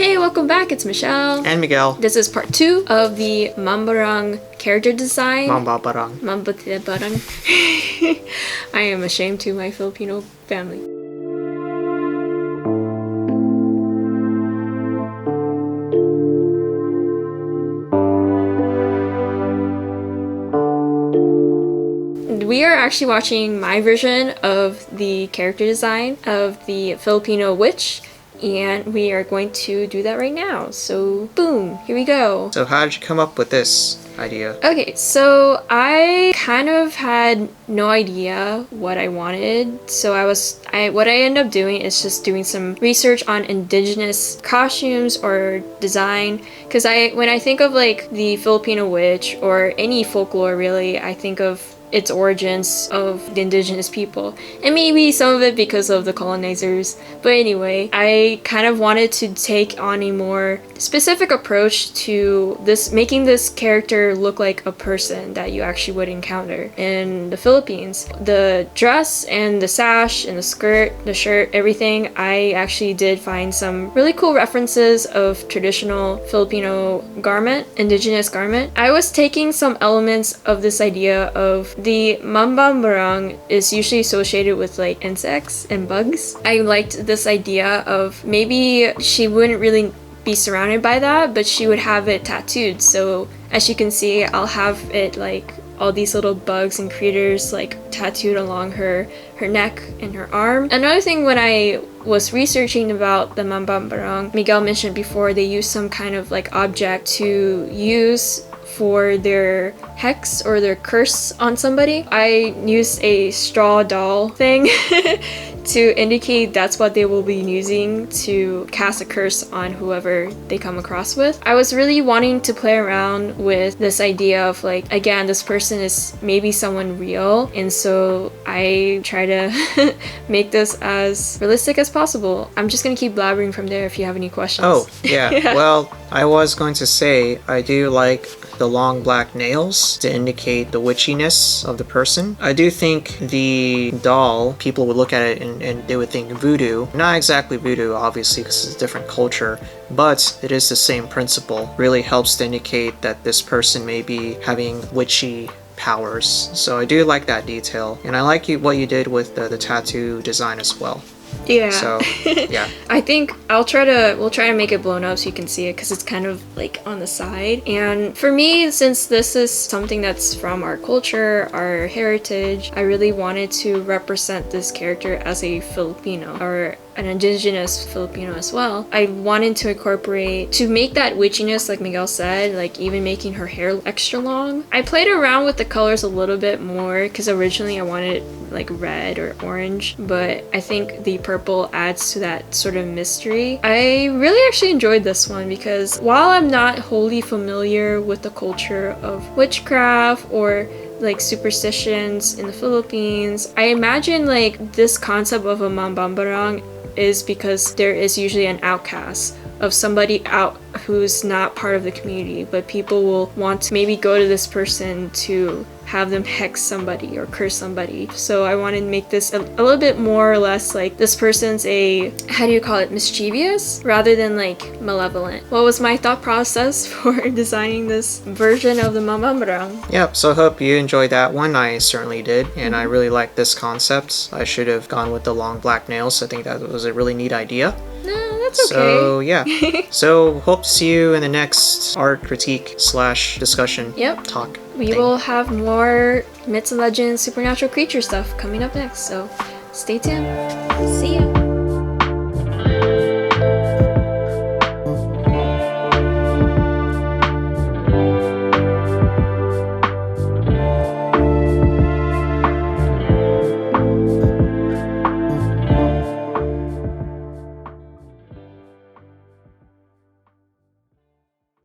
Hey, welcome back. It's Michelle. And Miguel. This is part 2 of the Mambabarang character design. Mambabarang. Mambabarang. I am ashamed to my Filipino family. We are actually watching my version of the character design of the Filipino witch, and we are going to do that right now. So boom, here we go. So how did you come up with this idea? Okay, so I kind of had no idea what I wanted. So what I ended up doing is just doing some research on indigenous costumes or design, because when I think of like the Filipino witch or any folklore really, I think of its origins of the indigenous people, and maybe some of it because of the colonizers. But anyway, I kind of wanted to take on a more specific approach to this, making this character look like a person that you actually would encounter in the Philippines. The dress and the sash and the skirt, the shirt, everything, I actually did find some really cool references of traditional Filipino garment, indigenous garment. I was taking some elements of this idea of the Mambabarang is usually associated with like insects and bugs. I liked this idea of maybe she wouldn't really be surrounded by that, but she would have it tattooed. So as you can see, I'll have it like all these little bugs and critters like tattooed along her neck and her arm. Another thing, when I was researching about the Mambabarang, Miguel mentioned before, they use some kind of like object to use for their hex or their curse on somebody. I used a straw doll thing to indicate that's what they will be using to cast a curse on whoever they come across with. I was really wanting to play around with this idea of like, again, this person is maybe someone real, and so I try to make this as realistic as possible. I'm just gonna keep blabbering from there if you have any questions. Oh, yeah. Yeah. Well, I was going to say, I do like the long black nails to indicate the witchiness of the person. I do think the doll, people would look at it and they would think voodoo. Not exactly voodoo, obviously, because it's a different culture, but it is the same principle. Really helps to indicate that this person may be having witchy powers. So I do like that detail, and I like what you did with the tattoo design as well. Yeah. So, yeah. I think we'll try to make it blown up so you can see it, because it's kind of like on the side. And for me, since this is something that's from our culture, our heritage, I really wanted to represent this character as a Filipino, or an indigenous Filipino as well. I wanted to incorporate, to make that witchiness, like Miguel said, like even making her hair extra long. I played around with the colors a little bit more, because originally I wanted it like red or orange, but I think the purple adds to that sort of mystery. I really actually enjoyed this one, because while I'm not wholly familiar with the culture of witchcraft or like superstitions in the Philippines, I imagine like this concept of a Mambabarang is because there is usually an outcast of somebody out who's not part of the community, but people will want to maybe go to this person to have them hex somebody or curse somebody. So I wanted to make this a little bit more or less like this person's how do you call it, mischievous rather than like malevolent. What was my thought process for designing this version of the Mambabarang? Yep, so I hope you enjoyed that one. I certainly did, and I really like this concept. I should have gone with the long black nails. I think that was a really neat idea. No, that's okay. So yeah, so hope to see you in the next art critique / discussion talk. We will have more myths and legends, supernatural creature stuff coming up next, so stay tuned. See ya!